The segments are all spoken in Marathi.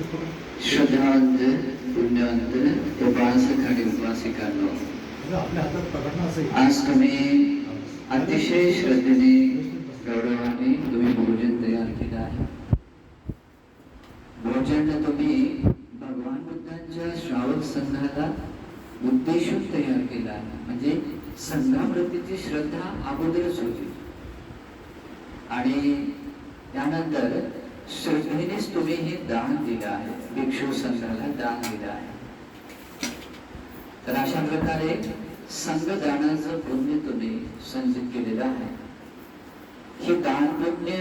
श्रद्धावंत पुण्यवंत उपासक आणि उपासिकांनो, आज तुम्ही अतिशय श्रद्धेने गौरवाने तुम्ही भोजन तयार केलं आहे. भोजन तुम्ही भगवान बुद्धांच्या श्रावक संघाला उद्देशून तयार केला आहे. म्हणजे संघाप्रतीची श्रद्धा अगोदरच होती आणि त्यानंतर श्रद्धेनेच तुम्ही हे दान दिलं आहे, भिक्षू संघाला दान दिलं आहे. तर अशा प्रकारे संघदानाचं पुण्य तुम्ही संचित केलेलं आहे. हे दान पुण्य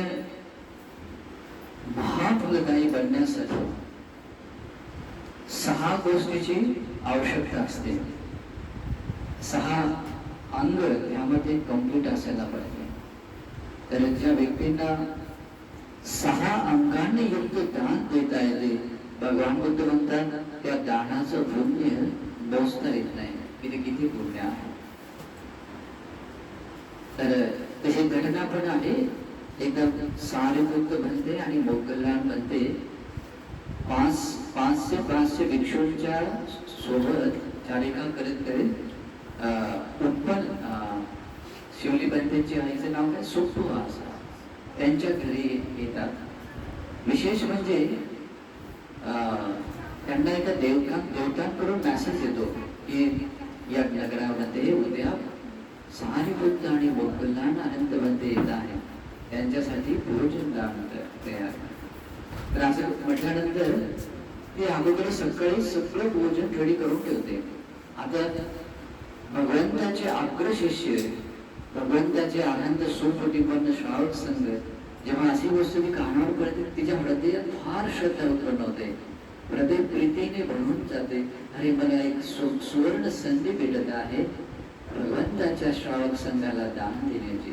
महाफलदायी बनण्यासाठी 6 गोष्टीची आवश्यकता असते. 6 अंग यामध्ये कंप्लीट असायला पाहिजे. तर ज्या व्यक्तींना 6 अंगांनी युक्त दान देता येते, भगवान बुद्ध म्हणतात त्या दानाचं पुण्य मोजता येत नाही, किती पुण्य आहे. तर तशी घटना पण आहे. एकदम सारीपुत्र बनते आणि मोगलान बनते. 500 भिक्षूंच्या सोबत चारिका करत उत्पन्न शिवली बनतेची आईचं नाव काय, सुप्पू असं त्यांच्या घरी येतात. विशेष म्हणजे त्यांना एका देवतांकडून मेसेज येतो की या नगरामध्ये उद्या सारीपुत्र आणि मोगलान अनंतवंत येत आहे, त्यांच्यासाठी भोजन दान तयार. तर असं म्हटल्यानंतर ते अगोदर सकाळी सगळं भोजन रेडी करून ठेवते. आता भगवंताचे अग्रशिष्य, भगवंताचे आनंद सुपटीपन्न श्रावक संघ जेव्हा अशी वस्तू ती कानावर पडते, तिच्या हृदयात फार श्रद्धा उत्पन्न होते. हृदय प्रीतीने भरून जाते. अरे मला एक सुवर्ण संधी भेटत आहे भगवंताच्या श्रावक संघाला दान देण्याची.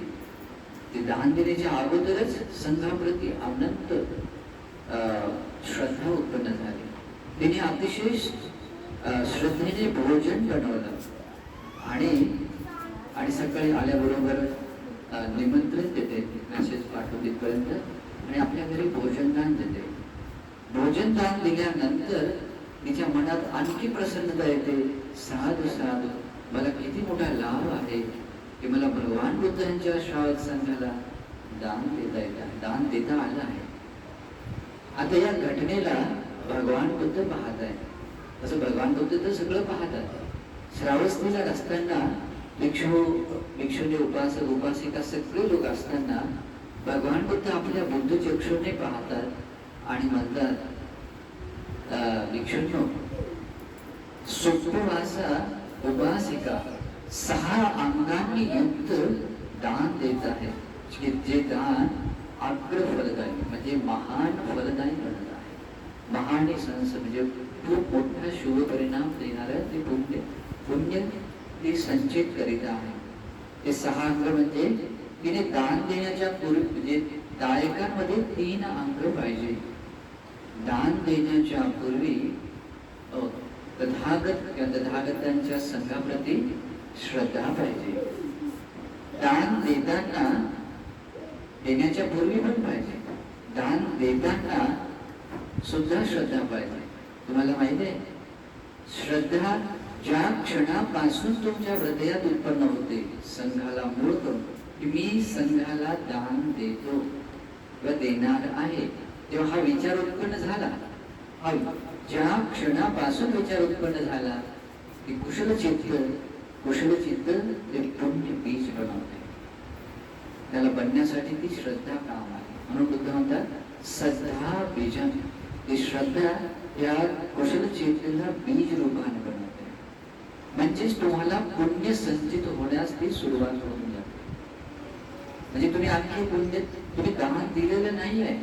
ते दान देण्याच्या अगोदरच संघाप्रती अनंत श्रद्धा उत्पन्न झाली. तिने अतिशय श्रद्धेने भोजन बनवलं आणि सकाळी आल्याबरोबर निमंत्रण देते, मेसेज पाठवते पर्यंत, आणि आपल्या घरी भोजनदान देते. भोजनदान दिल्यानंतर तिच्या मनात आणखी प्रसन्नता येते. साधू साधू, मला किती मोठा लाभ आहे की मला भगवान बुद्धांच्या श्रावक संघाला दान देता येत आहे, दान देता आलं आहे. आता या घटनेला भगवान बुद्ध पाहत आहे. तसं भगवान बुद्ध तर सगळं पाहतात. श्रावस्तीला असताना भिक्षुनी, उपासक उपासिका सगळे लोक असताना भगवान बुद्ध आपल्या बुद्ध चक्षुने पाहतात आणि म्हणतात, भिक्षुंनो, सुप्पवासा उपासिका 6 अंगांनी युक्त दान देत आहे. जे दान अग्र फलदायी म्हणजे महान फलदायी बनत आहे. महान संस म्हणजे खूप मोठा शुभ परिणाम देणारं ते पुण्य ते संचित करीत आहे. ते 6 अंग म्हणजे तिने दान देण्याच्या पूर्वी, म्हणजे दायकांमध्ये 3 अंग पाहिजे. दान देण्याच्या पूर्वी तथागतांच्या संघाप्रती श्रद्धा पाहिजे. दान देण्याच्या पूर्वी पण पाहिजे. दान देताना सुद्धा श्रद्धा पाहिजे. तुम्हाला माहिती आहे, श्रद्धा ज्या क्षणापासून तुमच्या हृदयात उत्पन्न होते, संघाला मूळ करून की मी संघाला दान देतो व देणार आहे, तेव्हा हा विचार उत्पन्न झाला. ज्या क्षणापासून विचार उत्पन्न झाला की कुशल चित्त ते पुण्य बीज बनवते. त्याला बनण्यासाठी ती श्रद्धा काम आहे. म्हणून बुद्ध म्हणतात श्रद्धा बीजन. ती श्रद्धा या कुशल चित्ताला बीज रूपाने बनवते. म्हणजेच तुम्हाला पुण्य संचित होण्यास ती सुरुवात होऊन जाते. म्हणजे तुम्ही आणखी पुण्य, तुम्ही दान दिलेलं नाही आहे,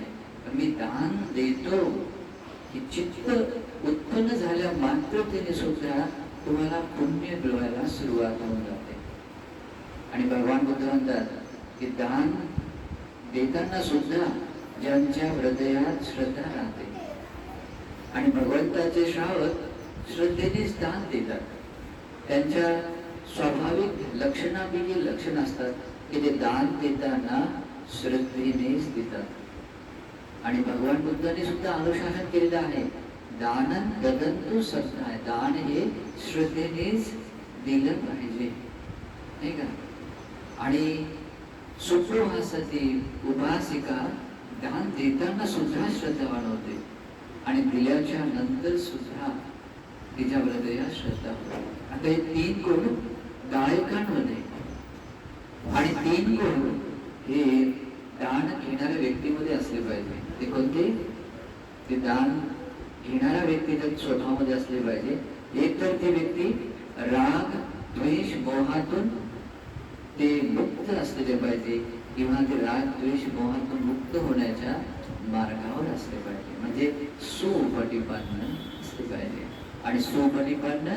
पण मी दान देतो ही चित्त उत्पन्न झाल्या मात्रतेने सुद्धा तुम्हाला पुण्य मिळवायला सुरुवात होऊन जाते. आणि भगवान बुद्ध म्हणतात की दान देताना सुद्धा ज्यांच्या हृदयात श्रद्धा राहते आणि भगवंताचे श्रावक श्रद्धेनेच दान देतात, त्यांच्या स्वाभाविक लक्षणापैकी लक्षण असतात की ते दान देताना श्रद्धेनेच देतात. आणि भगवान बुद्धांनी सुद्धा अनुशासन केलेलं आहे, दान ददंतु श्रद्धा. दान हे श्रद्धेनेच दिलं पाहिजे, नाही का. आणि सुप्रभासती उपासिका दान देताना सुद्धा श्रद्धावान होते आणि दिल्याच्या नंतर सुद्धा तिच्या हृदयात श्रद्धा होते. आता हे 3 गुण गायकांमध्ये आणि 3 गुण हे दान घेणाऱ्या व्यक्तीमध्ये असले पाहिजे. ते कोणते? ते दान घेणारा व्यक्ती तर स्वतःमध्ये असले पाहिजे. एक तर ती व्यक्ती राग द्वेष मोहातून ते मुक्त असलेले पाहिजे, किंवा ते राग द्वेष मोहातून मुक्त होण्याच्या मार्गावर असले पाहिजे, म्हणजे सुपटिपन्न असले पाहिजे. आणि सुपटिपन्न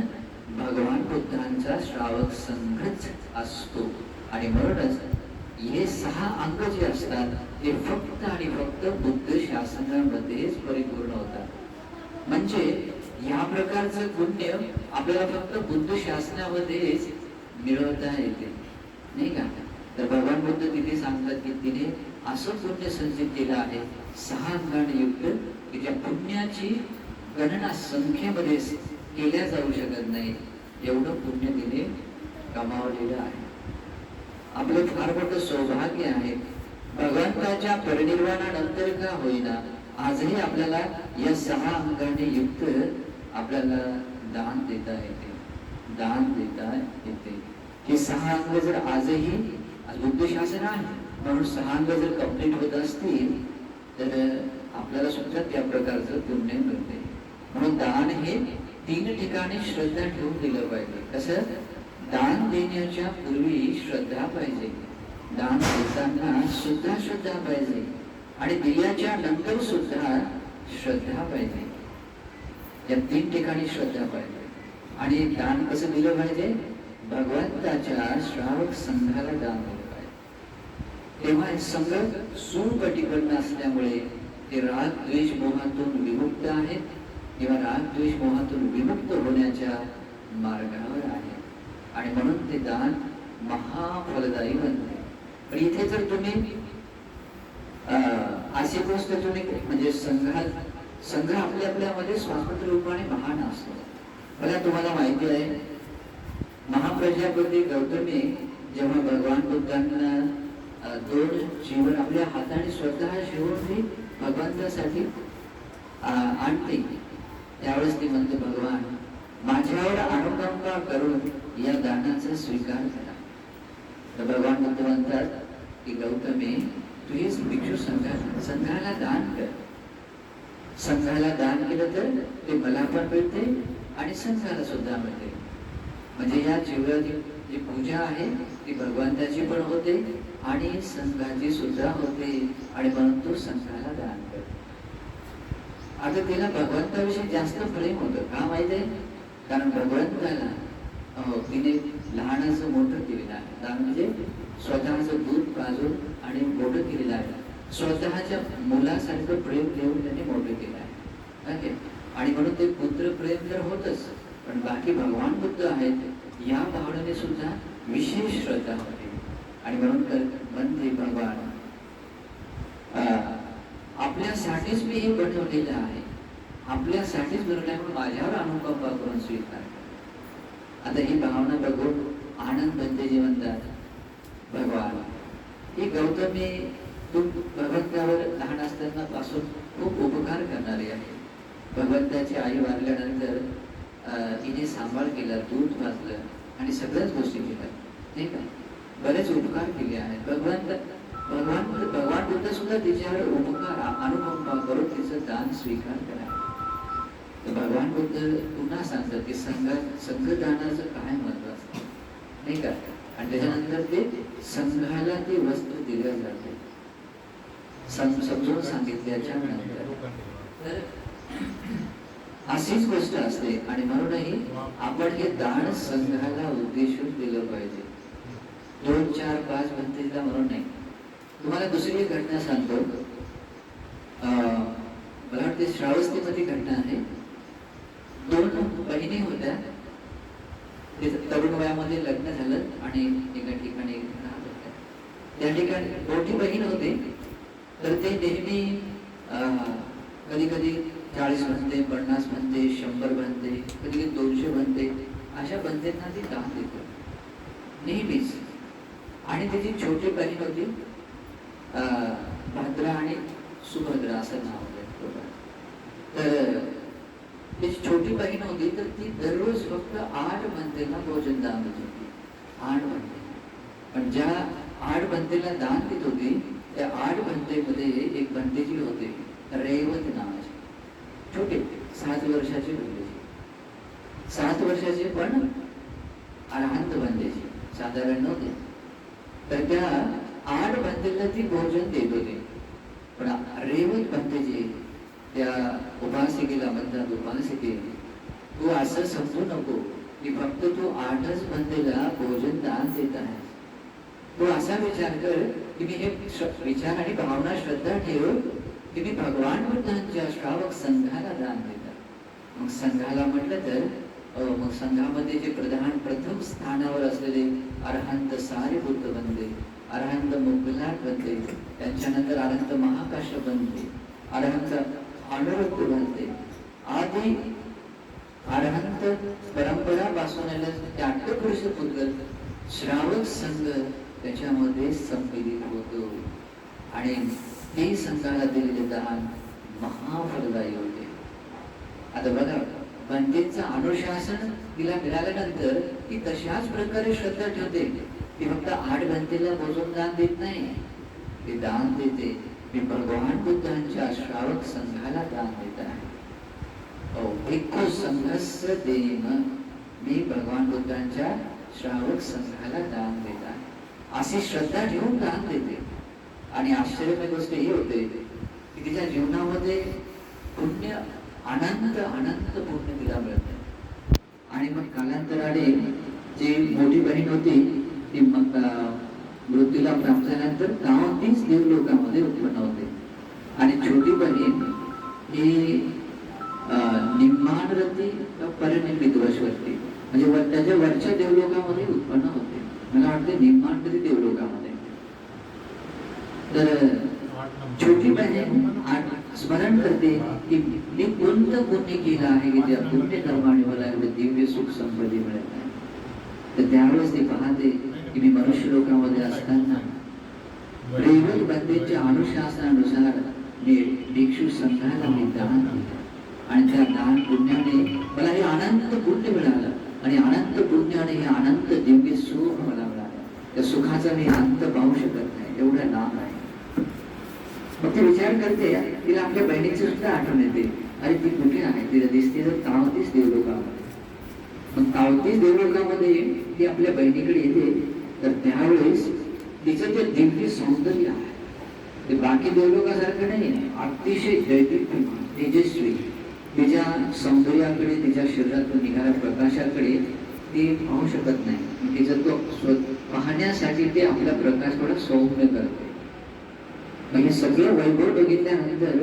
भगवान बुद्धांचा श्रावक संघच असतो. आणि म्हणूनच हे 6 अंग जे असतात ते फक्त आणि फक्त बुद्ध शासनामध्येच परिपूर्ण होतात. म्हणजे या प्रकारचं पुण्य आपल्याला फक्त बुद्ध शासनामध्येच मिळवता येते, नाही का. तर भगवान बुद्ध तिथे सांगतात की तिने असं पुण्य संचित केलं आहे 6 अंगाने युक्त, की त्या पुण्याची गणना संख्येमध्ये केल्या जाऊ शकत नाही, एवढं पुण्य तिने कमावलेलं आहे. आपलं फार मोठं सौभाग्य आहे. भगवंताच्या परिनिर्वाणानंतर का होईना आजही आपल्याला या 6 अंगाने युक्त आपल्याला दान देता येते, दान देता येते. हे 6 अंग जर आजही बुद्ध शासन आहे म्हणून 6 अंग जर कंप्लीट होत असतील तर आपल्याला सुद्धा त्या प्रकारचं पुण्य मिळते. म्हणून दान हे 3 ठिकाणी श्रद्धा ठेवून दिलं पाहिजे. कसं? दान देण्याच्या पूर्वी श्रद्धा पाहिजे, दान देताना सुद्धा श्रद्धा पाहिजे, आणि दिल्याच्या नंतर सुद्धा श्रद्धा पाहिजे. या 3 ठिकाणी श्रद्धा पाहिजे. आणि दान कसं दिलं पाहिजे? भगवंताच्या श्रावक संघाला दान दिलं पाहिजे. तेव्हा संघ सुपटिपन्न असल्यामुळे ते राग द्वेष मोहातून विमुक्त आहेत, किंवा राग द्वेष मोहातून विमुक्त होण्याच्या मार्गावर आहे. आणि म्हणून ते दान महाफलदायी बनते. पण इथे जर तुम्ही अशी गोष्ट तुम्ही म्हणजे संघ आपल्या आपल्यामध्ये स्वातंत्र्य रूपाने महान असतो. मला तुम्हाला माहिती आहे, महाप्रजापती गौतमी जेव्हा भगवान बुद्धांना 2 जीवन आपल्या हाताने स्वतः शिवून ती भगवंतासाठी आणते, त्यावेळेस ती म्हणते, भगवान माझ्यावर अनुकंपा करून या दानाचा स्वीकार करा. तर भगवान बुद्ध म्हणतात की गौतमी तू हे भिक्षू संघाला दान कर. संघाला दान केलं तर ते मला पण मिळते आणि संघाला सुद्धा मिळते. म्हणजे या जीवनाची जी पूजा आहे ती भगवंताची पण होते आणि संघाची सुद्धा होते. आणि म्हणून तू संघाला दान कर. आता तिला भगवंताविषयी जास्त प्रेम होतं का माहिती आहे? कारण भगवंताला तिने लहानाचं मोठं केलेलं आहे. दान म्हणजे स्वतःचं दूध पाजून आणि मोठं केलेलं आहे. स्वतःच्या मुलासारखं प्रेम देऊन त्याने मोठं केलं आहे. आणि म्हणून ते पुत्र प्रेम तर होतच, पण बाकी भगवान बुद्ध आहेत या भावनेने सुद्धा विशेष श्रद्धा होती. आणि म्हणून तर म्हणते भगवान आपल्यासाठीच मी हे बनवलेलं आहे, आपल्यासाठीच बनवल्यामुळे माझ्यावर अनुकंपा करून स्वीकार. आता ही भावना बघून आनंद बंदेजी म्हणतात, भगवान ही गौतमी तू भगवंतावर लहान असताना पासून खूप उपकार करणारी आहे. भगवंताची आई वारल्यानंतर तिने सांभाळ केला, दूध पाजलं आणि सगळ्याच गोष्टी केल्या, नाही का. बरेच उपकार केले आहेत. भगवान बुद्ध सुद्धा तिच्यावर उपकार अनुकंपा करून तिचं दान स्वीकार करा. तर भगवान बुद्ध पुन्हा सांगतात की संघदानाचं काय महत्व असतं, नाही का. आणि त्याच्यानंतर ते संघाला ती वस्तू दिल्या जाते समजून सांगितल्याच्या नंतर. तर अशीच गोष्ट असते. आणि म्हणूनही आपण हे दान संघाला उद्देशून दिलं पाहिजे. 2, 4, 5 भंतेला म्हणून नाही. तुम्हाला दुसरी एक घटना सांगतो. मला वाटते श्रावस्तीमध्ये घटना आहे. 2 बहिणी होत्या. तरुण वयामध्ये लग्न झालं आणि एका ठिकाणी राहत होत्या. त्या ठिकाणी मोठी बहीण होती, तर ते नेहमी 40 बनते, 50 बनते, 100 बनते, कधी 200 बनते, अशा बनतेंना ती दान देते नेहमीच. आणि त्याची छोटी बहीण होती भद्रा आणि सुभद्रा असं नाव होतं. तर त्याची छोटी बहीण होती, तर ती दररोज फक्त 8 बनतेला भोजन दान देत होती. 8 बनते. पण ज्या 8 बनतेला दान देत होती त्या 8 बनतेमध्ये एक बनते जी होते रेवत नावाची, छोटे 7 वर्षाची बनतेची, 7 वर्षाचे पण अरहंत बनतेची, साधारण नव्हते. तर त्या 8 बनतेला ती भोजन देत होती. पण रेवत बनतेची त्या उपासिकेला म्हणतात, उपासिके तू असं समजू नको की फक्त तू 8च बनतेला भोजन दान देत आहेस. तू असा विचार कर की मी हे विचार आणि भावना श्रद्धा ठेव की मी भगवान बुद्धांच्या श्रावक संघाला दान देतात. मग संघाला म्हटलं तर मग संघामध्ये जे प्रथम स्थानावर असलेले अरहंत सारे बुद्ध बनले, अरहंत मुगलाट बनले, त्यांच्यानंतर अरहंत महाकाश्यप बनले, अरहंत अनुरुद्ध बनले, आधी अरहंत परंपरापासून आलेले 8 पुरुष पुद्गल श्रावक संघ त्याच्यामध्ये संमिलित होतो. आणि ते संघाला दिलेले दान महाफलदायी होते. आता बघा, बनतेचं अनुशासन तिला मिळाल्यानंतर ती तशाच प्रकारे श्रद्धा ठेवते. ती फक्त 8 बनतेला भोजन दान देत नाही, ती दान देते मी भगवान बुद्धांच्या श्रावक संघाला दान देत आहे. भिक्खू संघस्य देम, मी भगवान बुद्धांच्या श्रावक संघाला दान देत आहे, अशी श्रद्धा ठेवून दान देते. आणि आश्चर्यमय गोष्ट ही होते की तिच्या जीवनामध्ये पुण्य अनंत अनंत पुण्य तिला मिळते. आणि मग कालांतराने जी मोठी बहीण होती ती मृत्यूला प्राप्त झाल्यानंतर 39 देवलोकामध्ये उत्पन्न होते. आणि छोटी बहीण ही निम्मानरती परनिर्मितवशवर्ती, म्हणजे त्याच्या वरच्या देवलोकामध्ये उत्पन्न होते. मला वाटते निम्मानरती देवलोकामध्ये. तर छोटी बहीण स्मरण करते की मी कोणतं पुण्य केलं आहे की त्या पुण्य कर्माने मला एवढे दिव्य सुख संपत्ती मिळत आहे. तर त्यावेळेस ती पाहते की मी मनुष्य लोकांमध्ये असताना रेवत बंदेच्या अनुशासनानुसार भिक्षू संघाला मी दान दिलं आणि त्या दान पुण्याने मला हे अनंत पुण्य मिळालं. आणि अनंत पुण्याने हे अनंत दिव्य सुख मला मिळालं. त्या सुखाचा मी अंत पाहू शकत नाही, एवढं नाम आहे. मग ती विचार करते, तिला आपल्या बहिणीची सुद्धा आठवण येते. अरे ती कुठे आहे, तिला दिसते तर 33 देवलोकामध्ये. मग 33 देवलोकामध्ये ती आपल्या बहिणीकडे येते. तर त्यावेळेस तिचं ते दिव्य सौंदर्य आहे, ते बाकी देवलोकासारखं नाही, अतिशय दैदिप्यमान तेजस्वी. तिच्या सौंदर्याकडे, तिच्या शरीरातून निघाल्या प्रकाशाकडे ती पाहू शकत नाही. तिचा तो पाहण्यासाठी ते आपला प्रकाश थोडा सौम्य करते. हे सगळं वैभव बघितल्यानंतर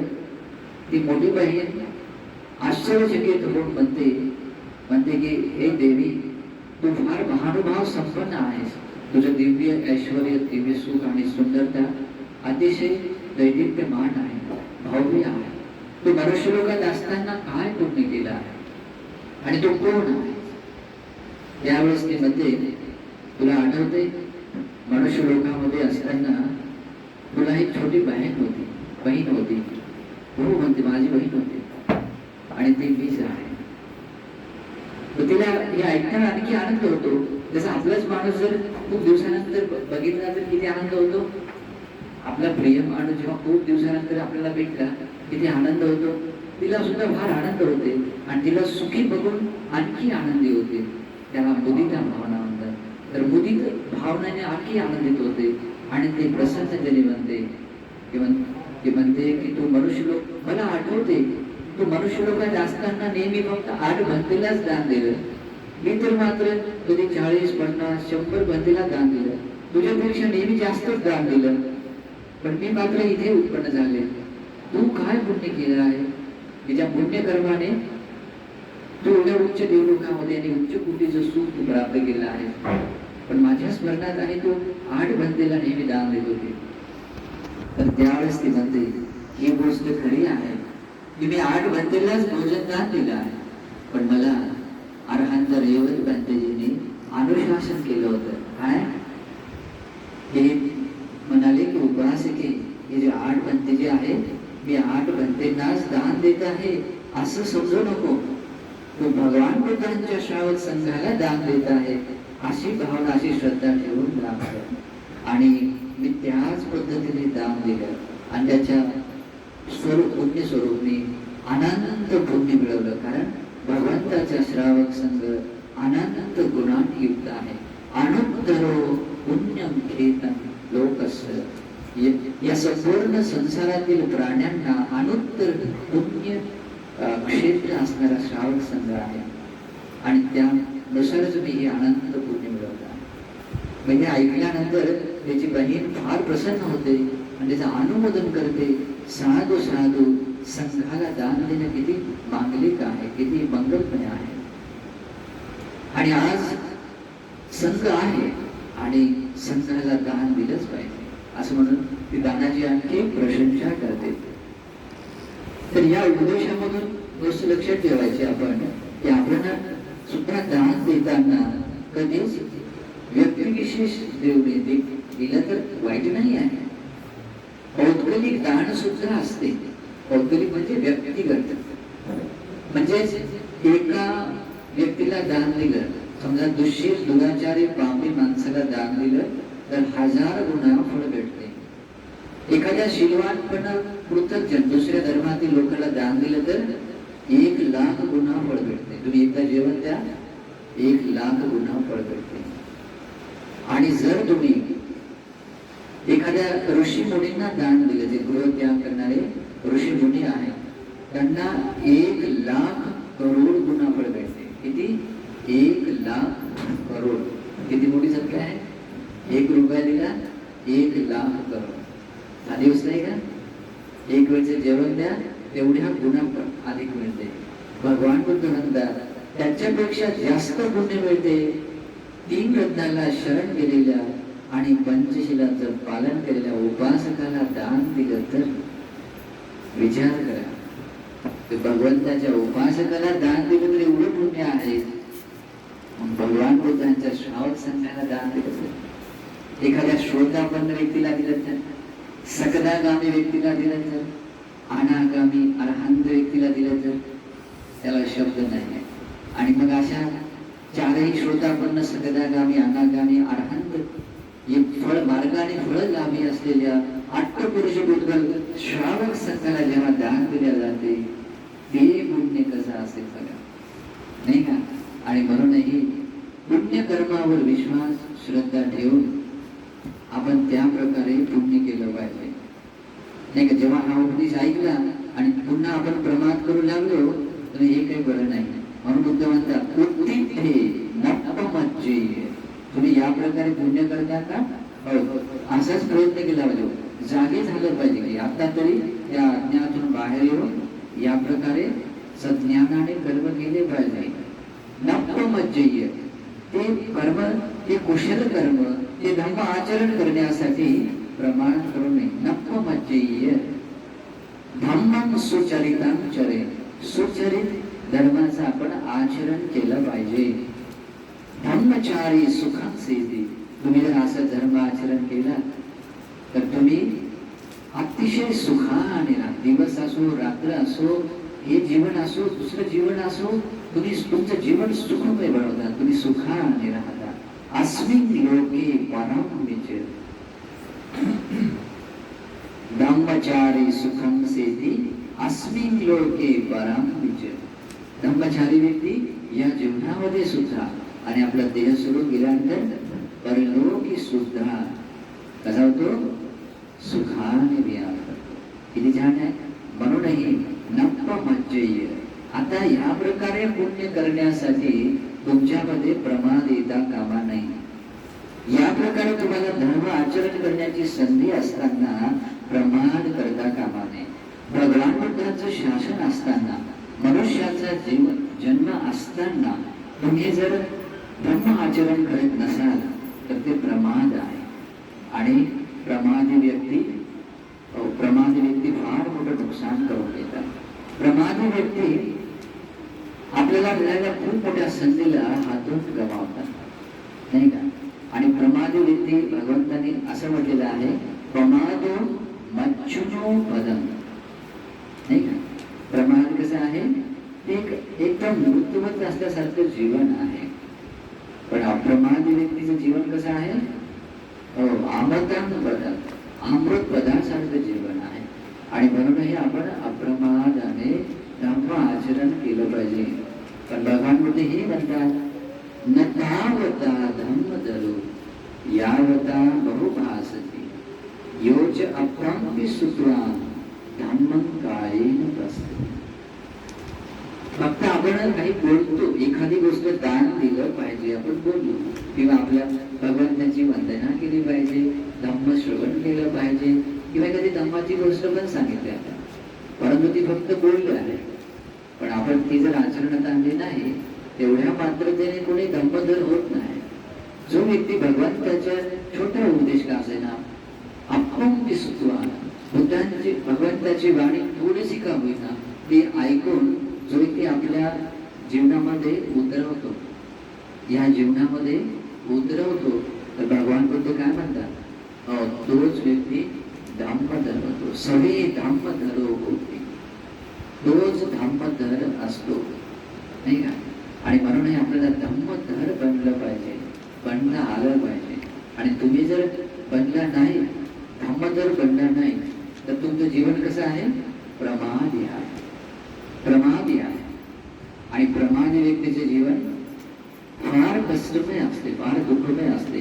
ती मोठी बहीण आश्चर्यचकित होऊन म्हणते की हे देवी, तू फार महानुभाव संपन्न आहेस. तुझं दिव्य ऐश्वर्य, दिव्य सुख आणि सुंदरता अतिशय दैदिप्यमान आहे, भव्य आहे. तू मनुष्य लोकात असताना काय पुण्य केलं आहे आणि तू कोण आहे? त्यावेळेस ती म्हणते, तुला आठवते मनुष्य लोकांमध्ये असताना तुला एक छोटी बहीण होती. हो म्हणते, माझी बहीण होती आणि ती मीच आहे. तिला हे ऐकताना आणखी आनंद होतो. जसं आपलाच माणूस जर खूप दिवसानंतर बघितला तर किती आनंद होतो. आपला प्रिय माणूस जेव्हा खूप दिवसानंतर आपल्याला भेटला किती आनंद होतो. तिला सुद्धा फार आनंद होते आणि तिला सुखी बघून आणखी आनंदी होते. त्याला मुदिता भावना म्हणतात. तर मुदित भावनाने आणखी आनंदित होते आणि ते प्रसन्नतेने म्हणते की तू मनुष्य लोक, मला आठवते तू मनुष्य लोकात असताना नेहमी फक्त 8 बनतेलाच दान दिलं. मी तर मात्र कधी 40, 50, 100 बनतेला दान दिलं. तुझ्यापेक्षा नेहमी जास्तच दान दिलं. पण मी मात्र इथे उत्पन्न झाले. तू काय पुण्य केलं आहे की ज्या पुण्यकर्माने तू एवढ्या उच्च देवलोकामध्ये आणि उच्च कोटीचं सुख तू प्राप्त केलं आहे. पण माझ्या स्मरणात आहे तू 8 बनतेला नेहमी दान देत होती. तर त्यावेळेस ती म्हणते, ही गोष्ट खरी आहे मी 8 भंतेलाच भोजन दान दिलं आहे, पण मला अरहंत रेवत भंतेजींनी अनुशासन केलं होतं. काय हे म्हणाले की उपासके, हे जे 8 भंते जे आहे, मी 8 भंतेंनाच दान देत आहे असं समजू नको. तो भगवान बुद्धांच्या श्रावक संघाला दान देत आहे अशी भावना, अशी श्रद्धा ठेवून दान कर. आणि मी त्याच पद्धतीने दान दिलं आणि त्याच्या पुण्य स्वरूप मी अनंत पुण्य मिळवलं. कारण भगवंताचा श्रावक संघ अनंत गुणांनी युक्त आहे. अनुत्तरो पुण्यम खेतम लोकस्य, या संपूर्ण संसारातील प्राण्यांना अनुत्तर पुण्य क्षेत्र असणारा श्रावक संघ आहे आणि त्यानुसारच मी हे अनंत पुण्य मिळवलं. म्हणजे ऐकल्यानंतर त्याची बहीण फार प्रसन्न होते आणि त्याचं अनुमोदन करते. साधू साधू संघाला दान देणं किती मांगलिक आहे, किती मंगलमय आहे. आणि आज संघ आहे आणि संघाला दान दिलंच पाहिजे असं म्हणून ती दानाची आणखी प्रशंसा करते. तर या उद्देशामधून गोष्ट लक्षात ठेवायची आपण की आपण सुद्धा दान देताना कधीच व्यक्तिविशेष देऊन दिलं तर वाईट नाही आहे. पौद्गलिक दान सुद्धा असते. पौद्गलिक म्हणजे व्यक्तिगत, म्हणजे एका व्यक्तीला दान दिलं, समजा दुष्शील दुराचारी पापी माणसाला दान दिलं तर 1000 गुणा फळ भेटते. एखाद्या शीलवान पण पृथक दुसऱ्या धर्मातील लोकांना दान दिलं तर 1,00,000 गुणा फळ भेटते. तुम्ही एकदा जेवण द्या, 1,00,000 गुणा फळ भेटते. आणि जर तुम्ही एखाद्या ऋषी मुनींना दान दिलं, जे गृहत्याग करणारे ऋषी मुनी आहे, त्यांना 1,00,000 करोड गुणा फळ भेटते. किती? 1,00,000 करोड. किती मोठी संख्या आहे? 1 रुपया दिला 1,00,000 करोड. हा दिवस नाही का? एक वेळचे जेवण द्या, तेवढ्या गुणा अधिक मिळते. भगवान बुद्ध म्हणतात त्याच्यापेक्षा जास्त पुण्य मिळते 3 रत्नाला शरण गेलेल्या आणि पंचशिलाचं पालन केलेल्या उपासकाला दान दिलं तर विचार करा. भगवंताच्या उपासकाला दान दिलं तर एवढं पुण्य आहे, भगवान बुद्धांच्या श्रावक संघाला दान दिलं तर, एखाद्या श्रोतापन्न व्यक्तीला दिलं तर, सकदागामी व्यक्तीला दिलं तर, अनागामी अरहंत व्यक्तीला दिलं तर त्याला शब्द नाही. आणि मग अशा 4ही श्रोतापन्न, सकदागामी, अनागामी, अरहंत फळ मार्गाने फळ लाभी असलेल्या अष्टपुरुष बुद्ध श्रावक संघाला जेव्हा दान दिल्या जाते ते पुण्य कसं असेल बघा, नाही का? आणि म्हणूनही पुण्य कर्मावर विश्वास श्रद्धा ठेवून आपण त्या प्रकारे पुण्य केलं पाहिजे, नाही का? जेव्हा हा उपदेश ऐकला आणि पुन्हा आपण प्रमाद करू लागलो तर हे काही बरं नाही. म्हणून बुद्ध म्हणतात उत्तिष्ठे नपमज्जेय. तुम्ही या प्रकारे पुण्य करता का? हो, असाच प्रयत्न केला पाहिजे. जागे झालं पाहिजे की आता तरी त्या अज्ञानातून बाहेर येऊन या प्रकारे सज्ञानाने कर्म केले पाहिजे. नपमज्जेय ते कर्म, ते कुशल कर्म, ते धर्म आचरण करण्यासाठी प्रमाण करू नये. नपमज्जेय धम्मं सुचरितं चरे. सुचरित धर्माचं आपण आचरण केलं पाहिजे. धम्मचारी सुखं सेती. तुम्ही जर असं धर्म आचरण केला तर तुम्ही अतिशय सुखाने राहा. दिवस असो, रात्र असो, हे जीवन असो, दुसरं जीवन असो, तुम्ही तुमचं जीवन सुखमय बनवता, तुम्ही सुखाने राहता. अस्मिन् लोके परं विजय. धम्मचारी सुखं सेती अस्मिन् लोके परं विजय. धम्मचारी व्यक्ती या जीवनामध्ये सुद्धा आणि आपला देह सोडून गेल्यानंतर परलोकी सुद्धा कसा होतो? सुखाने विहार करतो. किती छान आहे. म्हणूनही नपमज्जेय. आता ह्या प्रकारे पुण्य करण्यासाठी तुमच्यामध्ये प्रमाद येता कामा नाही. या प्रकारे तुम्हाला धर्म आचरण करण्याची संधी असताना प्रमाद करता कामा नये. भगवान बुद्धांचं शासन असताना, मनुष्याचा जन्म असताना तुम्ही जर धर्म आचरण करत नसाल तर ते प्रमाद आहे. आणि प्रमादी व्यक्ती फार मोठं नुकसान करून देतात. प्रमादी व्यक्ती आपल्याला मिळालेल्या खूप मोठ्या संधीला हातून गमावतात, नाही का? आणि प्रमादी व्यक्ती भगवंतांनी असं म्हटलेलं आहे, प्रमादो मच्छुनो पदम, नाही का? प्रमाद कसं आहे, ते एकदम मृत्यूवत असल्यासारखं जीवन आहे. पण अप्रमादी व्यक्तीचं जीवन कसं आहे, अमृतान पदम, अमृत पदासारखं जीवन आहे. आणि म्हणून हे आपण अप्रमादाने धम्म आचरण केलं पाहिजे. पण भगवान बुद्ध हे म्हणतात, न तावता धम्म धरो यावता बहुभासती योच अप्राप्य सुत्वान धम्मं कायेन प्रस्थित. फक्त आपण काही बोलतो, एखादी गोष्ट दान दिलं पाहिजे, आपण बोललो किंवा आपल्या भगवंताची वंदना केली पाहिजे, धम्म श्रवण केलं पाहिजे, किंवा एखादी धम्माची गोष्ट पण सांगितली आपण, परंतु ती फक्त बोलली आहे. पण आपण ती जर आचरणात आणली नाही, तेवढ्या पात्रतेने कोणी धम्मधर होत नाही. जो व्यक्ती भगवंताच्या छोट्या उपदेश का असेना, आपण सुतवा बुद्धांची भगवंताची वाणी थोडीशी का होईना ती ऐकून जो व्यक्ती आपल्या जीवनामध्ये उतरवतो, या जीवनामध्ये उतरवतो, तर भगवान बुद्ध काय म्हणतात, तोच व्यक्ती धम्मधर होतो. सवे धम्मधरो होते, तोच धम्मधर असतो, नाही का? आणि म्हणून आपल्याला धम्मधर बनलं पाहिजे, बनता आलं पाहिजे. आणि तुम्ही जर बनला नाही, धम्मधर बनला नाही, तर तुमचं जीवन कसं आहे, प्रमादी आहे, प्रमादी आहे. आणि प्रमादी व्यक्तीचे जीवन फार कष्टमय असते, फार दुःखमय असते.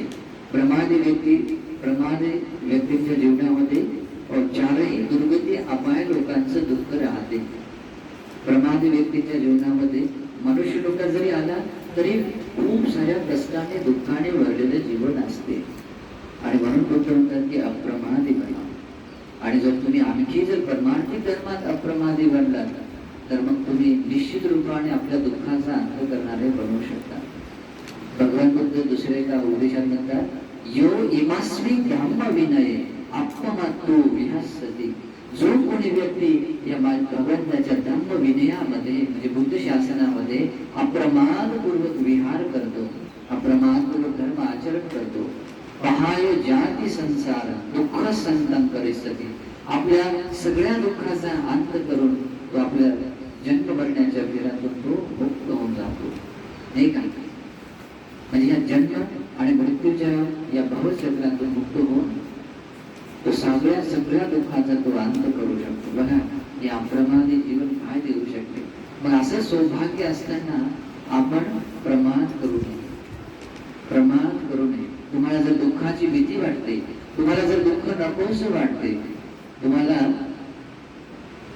प्रमादी व्यक्तीच्या जीवनामध्ये चारही दुर्गती अपाय लोकांचं दुःख राहते. प्रमादी व्यक्तीच्या जीवनामध्ये मनुष्य लोक जरी आला तरी खूप साऱ्या कष्टाने दुःखाने भरलेले जीवन असते. आणि म्हणून बुद्ध म्हणतात की अप्रमादी बना. आणि जर तुम्ही आणखी जर परमार्थिक धर्मात अप्रमादी बनलात, तर मग तुम्ही निश्चित रूपाने आपल्या दुःखाचा अंत करणारे बनवू शकता. भगवान बुद्ध दुसरे एका उपदेशात म्हणतात, यो इमास्मी धम्म विनये आत्ममात्तो विहासती. जो कोणी व्यक्ती या भगवंताच्या धम्म विनयामध्ये म्हणजे बुद्ध शासनामध्ये अप्रमादपूर्वक विहार करतो, अप्रमादपूर्वक धर्म आचरण करतो, पहाय जाती संसार दुःख संतम परिस्थिती, आपल्या सगळ्या दुःखाचा अंत करून तो आपल्या जन्म मरण्याच्या फेऱ्यातून तो मुक्त होऊन जातो, नाही का? म्हणजे या जन्म आणि मृत्यूच्या या भवचक्रातून मुक्त होऊन तो सगळ्या दुःखाचा तो अंत करू शकतो. बघा, हे अप्रमादी जीवन काय देऊ शकते. मग असं सौभाग्य असताना आपण प्रमाद करू नये, प्रमाद करू नये. तुम्हाला जर दुःखाची भीती वाटते, तुम्हाला जर दुःख नकोसं वाटते, तुम्हाला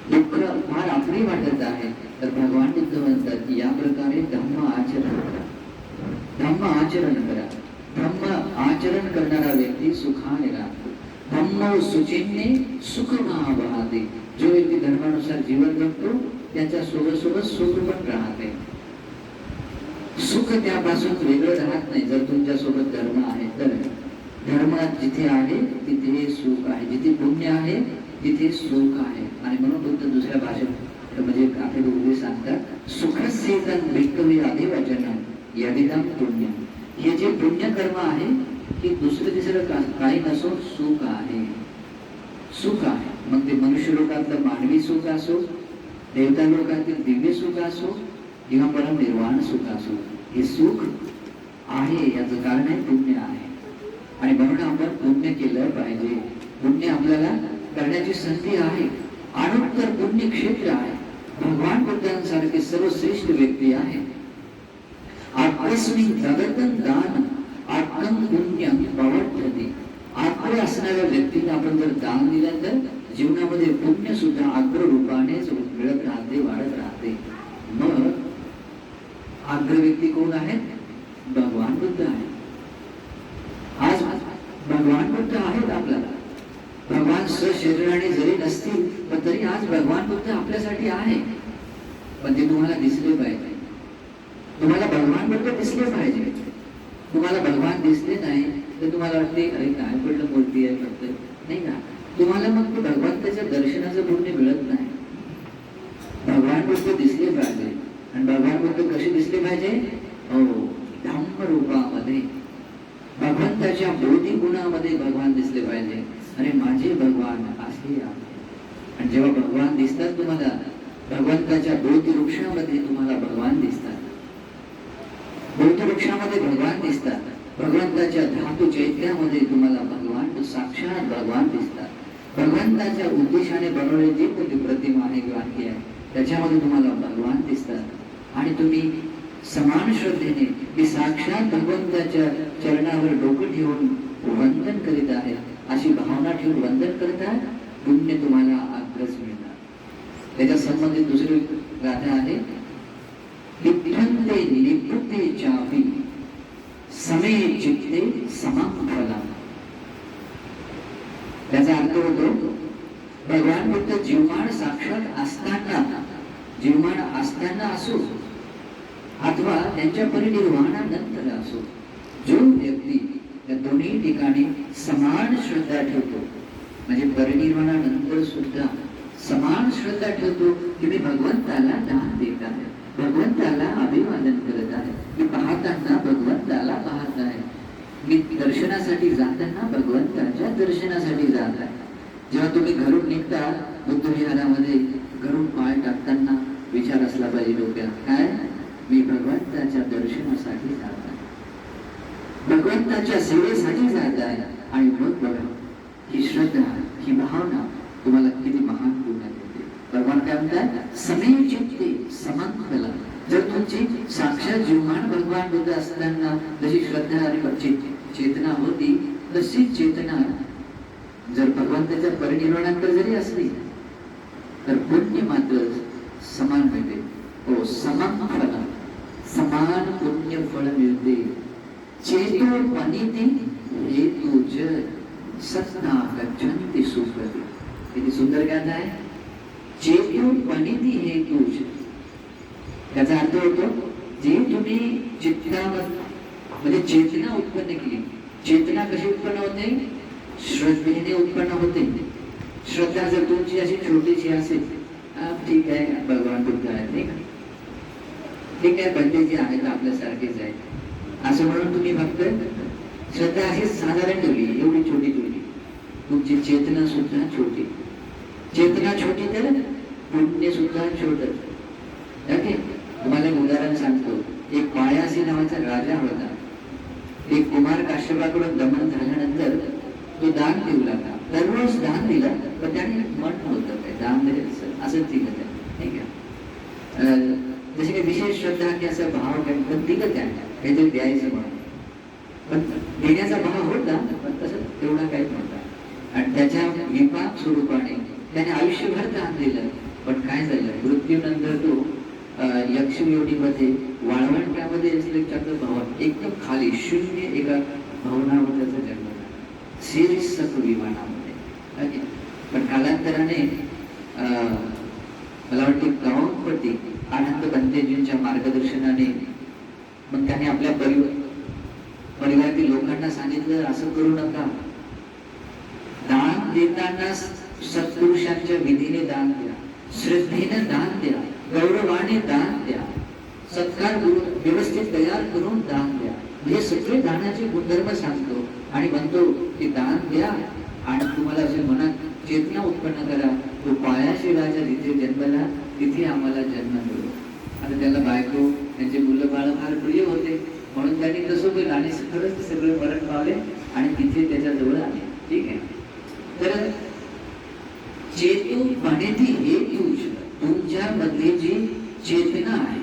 दुःख फार आपली वाटत आहे, तर भगवान बुद्ध म्हणतात की या प्रकारे धम्म आचरण करा, धम्म आचरण करा. धम्म आचरण करणारा व्यक्ती सुखाने राहतो. धम्म सुचिन्ने सुख महावहाते. जो व्यक्ती धर्मानुसार जीवन जगतो त्याच्या सोबत सुख पण राहते. सुख त्यापासून वेगळं राहत नाही. जर तुमच्या सोबत धर्म आहे तर धर्मात जिथे आहे तिथे सुख आहे, जिथे पुण्य आहे तिथे सुख आहे. आणि म्हणून बुद्ध दुसऱ्या भाषेत म्हणजे आपले उपदेश सांगतात, सुखस्येतन भिक्खवे अधिवचनम यदिदं पुण्य. हे जे पुण्य कर्म आहे की दुसरं तिसरं काही नसो सुख आहे, सुख आहे. मग ते मनुष्य लोकातलं मानवी सुख असो, देवता लोकातील दिव्य सुख असो किंवा परम निर्वाण सुख असो, हे सुख आहे. याचं कारण आहे पुण्य आहे. आणि म्हणून आपण पुण्य केलं पाहिजे. पुण्य आपल्याला करण्याची संधी आहे. अनुत्तर पुण्य क्षेत्र आहे. भगवान बुद्धांसारखे सर्वश्रेष्ठ व्यक्ती आहे. आत्मस्मिन जगतं दान आत्म पुण्यम पवर्धते. आग्र असणाऱ्या व्यक्तीला आपण जर दान दिलं तर जीवनामध्ये पुण्य सुद्धा आग्र रूपानेच मिळत राहते, वाढत राहते. मग आग्र व्यक्ती कोण आहेत? भगवान बुद्ध आहेत. आज भगवान बुद्ध आहेत आपल्याला. भगवान शरीराने जरी नसतील पण तरी आज भगवान बुद्ध आपल्यासाठी आहे. पण ते तुम्हाला दिसले पाहिजे. तुम्हाला भगवान बुद्ध दिसले पाहिजे. तुम्हाला भगवान दिसले नाही तर तुम्हाला वाटते अरे काय पडलं, मूर्ती आहे फक्त, नाही का? तुम्हाला मग ते भगवंताच्या दर्शनाचं पुण्य मिळत नाही. भगवान बुद्ध दिसले पाहिजे. आणि भगवान बुद्ध कसे दिसले पाहिजे? हो, धम्म रूपामध्ये, भगवंताच्या बोधी गुणामध्ये भगवान दिसले पाहिजे. अरे माझे भगवान असे आहे. आणि जेव्हा भगवान दिसतात तुम्हाला, भगवंताच्या बोध वृक्षामध्ये तुम्हाला भगवान दिसतात, बोध वृक्षामध्ये भगवान दिसतात, भगवंताच्या धातू चैत्यामध्ये तुम्हाला भगवान, साक्षात भगवान दिसतात. भगवंताच्या उद्देशाने बनवलेली जी कोणती प्रतिमा आहे किंवा आणखी आहे त्याच्यामध्ये तुम्हाला भगवान दिसतात. आणि तुम्ही समान श्रद्धेने की साक्षात भगवंताच्या चरणावर डोकं ठेवून वंदन करीत आहे अशी भावना ठेवून वंदन करत आहे, पुण्य तुम्हाला अग्रच मिळणार. त्याच्या संबंधित दुसरी गाथा आहे, लिप्यन्ते लिप्यते चापि समे चित्ते समं फलम्. त्याचा अर्थ होतो, भगवान बुद्ध जीवमाण साक्षात असताना, जीवमाण असताना असो अथवा त्यांच्या परिनिर्वाणानंतर असो, जो व्यक्ती या दोन्ही ठिकाणी समान श्रद्धा ठेवतो, म्हणजे परिनिर्वाणानंतर सुद्धा समान श्रद्धा ठेवतो की मी भगवंताला दान देत आहे, भगवंताला अभिवादन करत आहे, मी पाहताना भगवंताला पाहत आहे, मी दर्शनासाठी जाताना भगवंताच्या दर्शनासाठी जात आहे. जेव्हा तुम्ही घरून निघता बुद्ध विहारामध्ये, घरून पाय टाकताना विचार असला पाहिजे डोक्यात, काय? मी भगवंताच्या दर्शनासाठी जात आहे, भगवंताच्या सेवेसाठी जात आहे. आणि मग बघा, ही श्रद्धा, ही भावना तुम्हाला किती महान पुण्य देते. भगवान काय म्हणतात? समे चित्ते समं फलम्. जर तुमची साक्षात जीवमान भगवान बुद्ध असताना जशी श्रद्धा आणि चेतना होती, तशीच चेतना जर भगवंताच्या परिनिर्वाणानंतर जरी असली तर पुण्य मात्र समान मिळते. हो, समं फलम्, समान पुण्य फळ मिळते. चेतो पनिती हेतु जड सत्ता गच्छन्ति सुकृती. किती सुंदर गाणं आहे. चेतो पनिती हेतु जड, त्याचा अर्थ होतो, जे तुम्ही चित्तामध्ये म्हणजे चेतना उत्पन्न केली. चेतना कशी उत्पन्न होते? श्रद्धेने उत्पन्न होते. श्रद्धा जर तुमची अशी छोटीशी असेल, ठीक आहे भगवान बुद्ध आहे, नाही का, ठीक आहे पंडितजी आहेत आपल्यासारखेच आहे असं म्हणून तुम्ही फक्त श्रद्धा अशी साधारण ठेवली, एवढी छोटी ठेवली. तुमची चेतना सुद्धा छोटी. चेतना छोटी तर पुण्य सुद्धा छोट. तुम्हाला एक उदाहरण सांगतो. एक पायासी नावाचा राजा होता. एक कुमार काश्यपाकडून दमन झाल्यानंतर तो दान देऊ लागला. दररोज दान दिलं, पण त्याने मन नव्हतं काय दान द्यायचं, असंच दिलं त्याने, नाही का. जसे काही विशेष श्रद्धा की असं भाव पण दिलं त्याने काहीतरी द्यायचं म्हणून, पण देण्याचा भाव होता, पण तसं तेवढा काही नव्हता. आणि त्याच्या विपाक स्वरूपाने त्याने आयुष्यभर दान दिलं. पण काय झालं, मृत्यूनंतर तो यक्षयोनीमध्ये वाळवंटामध्ये चक्र भवन एकदम खाली शून्य एका भवनावर त्याचा जन्म झाला, शीर्षक विमानामध्ये. पण कालांतराने मला वाटते गावापती आनंद बंतेजींच्या मार्गदर्शनाने मग त्याने आपल्या परिवारातील लोकांना सांगितलं, असं करू नका, दान देताना सत्पुरुषांच्या विधीने दान द्या, श्रद्धेने दान द्या, गौरवाने दान द्या, सत्कार व्यवस्थित तयार करून दान द्या. हे सगळे दानाचे गुणधर्म सांगतो आणि म्हणतो की दान द्या आणि तुम्हाला असे मनात चेतना उत्पन्न करा. तो पायाशी राजा जिथे जन्मला तिथे आम्हाला जन्म मिळो. आता त्याला बायको, त्यांचे मुलं बाळ फार प्रिय होते, म्हणून त्यांनी तसं केलं आणि खरंच सगळे मरण पावले आणि तिथे त्याच्या जवळ आले. ठीक आहे. तर चेतू पाण्याची हे तुमच्या मधली जी चेतना आहे,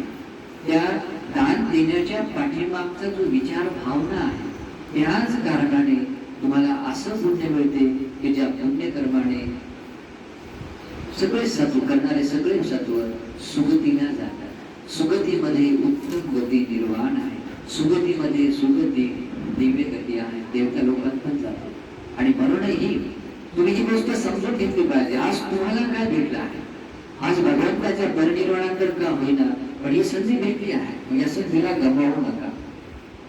त्या दान देण्याच्या पाठीमागचा जो विचार भावना आहे, त्याच कारणाने तुम्हाला असं पुण्य मिळते की ज्या पुण्यकर्माने सगळे सत्व करणारे सगळे सत्व सुगतीला जातात. सुगतीमध्ये उत्तम गती निर्वाण आहे, सुगतीमध्ये सुगती दिव्य गती आहे, देवता लोकांत पण जातो. आणि म्हणूनही तुम्ही ही गोष्ट समजून घेतली पाहिजे. आज तुम्हाला काय भेटलं आहे, आज भगवंताच्या परिनिर्वाणानंतर का होईना पण ही संधी भेटली आहे, या संधीला गमावू नका.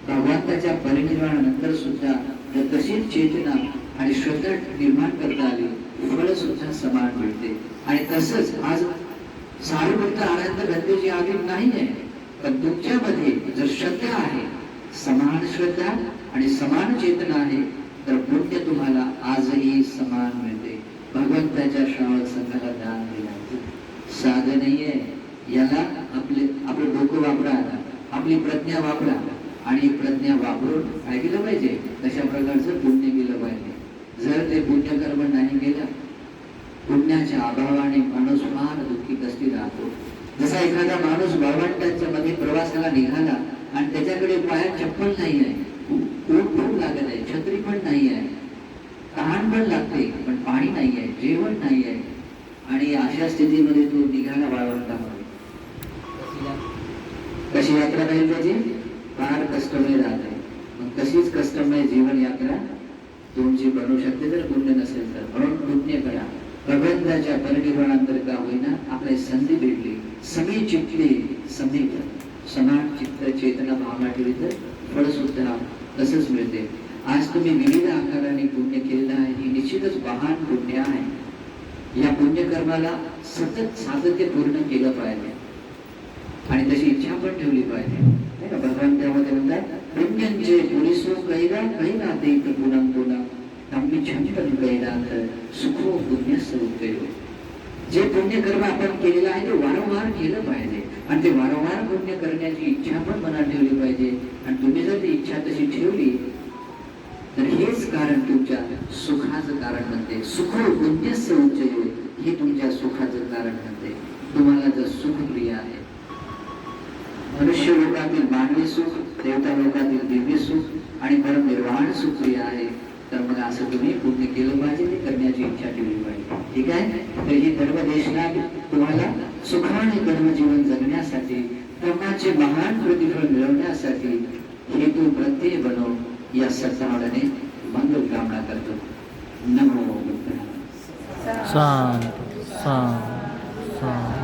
भगवंताच्या परिनिर्वाणानंतर सुद्धा जर तशीच चेतना आणि श्रद्धा निर्माण करता आली, फळ सुद्धा समान मिळते. आणि तसंच आज सारभूत आनंद गंगेची आधी नाही आहे, पण तुमच्यामध्ये जर श्रद्धा आहे, समान श्रद्धा आणि समान चेतना आहे, तर पुण्य तुम्हाला आजही समान मिळते. भगवंताच्या श्रावक संघाला दान दिलं साधं नाहीये. याला आपलं डोकं वापरा, आपली प्रज्ञा वापरा आणि प्रज्ञा वापरून काय केलं पाहिजे, तशा प्रकारचं पुण्य केलं पाहिजे. जर ते पुण्यकर्म नाही केलं, पुण्याच्या अभावाने माणूस फार दुःखी कष्टी राहतो. जसा एखादा माणूस भावंडांच्या मध्ये प्रवासाला निघाला आणि त्याच्याकडे पायात चप्पल नाही आहे, ऊन पण लागत आहे, छत्री पण नाही आहे, तहान पण लागते, पण पाणी नाही आहे, जेवण नाही आहे, आणि अशा स्थितीमध्ये तो निघाला वाळवंटामध्ये, कशी यात्रा राहील त्याची? फार कष्टमय राहते. मग तशीच कष्टमय जीवन यात्रा तुमची बनवू शकते जर पुण्य नसेल तर. म्हणून पुण्य करा. भगवंताच्या परिनिर्वाणानंतर का होईना आपल्या संधी भेटली, समी चित्तली समीप, समान चित्त चेतना भावना ठेवली तर फळ सुद्धा तसंच मिळते. आज तुम्ही विविध आकाराने पुण्य केलेलं आहे, ही निश्चितच महान पुण्य आहे. या पुण्यकर्माला सतत सातत्य पूर्ण केलं पाहिजे आणि तशी इच्छा पण ठेवली पाहिजे. भगवान त्यामध्ये म्हणतात, पुण्यंचे पुलिसो कैला कैला ते पुनम पुनम आम्ही छंपन कैलांत सुखो पुण्यस्य उपयोग. जे पुण्यकर्म आपण केलेलं आहे ते वारंवार केलं पाहिजे आणि ते वारंवार पुण्य करण्याची इच्छा पण मनात ठेवली पाहिजे. आणि तुम्ही जर ती इच्छा तशी ठेवली तर हेच कारण तुमच्या सुखाचं कारण बनते. सुखो पुण्यस्य उपयोग हे तुमच्या सुखाचं कारण बनते. तुम्हाला जर सुख प्रिय आहे, मनुष्य लोकातील मानवी सुख, देवता लोकातील दिव्य सुख आणि परम निर्वाण सुख प्रिय आहे, तर मग असं तुम्ही पुण्य केलं पाहिजे, ते करण्याची इच्छा ठेवली पाहिजे. ठीक आहे. तर ही धर्मदेशना तुम्हाला सुखाने कर्मजीवन जगण्यासाठी, कर्माचे महान प्रतिफळ मिळवण्यासाठी हेतू प्रत्यय बनव, या सत्तावडाने मंगल कामना करतो. नमो बुद्धाय. शांत शांत शांत.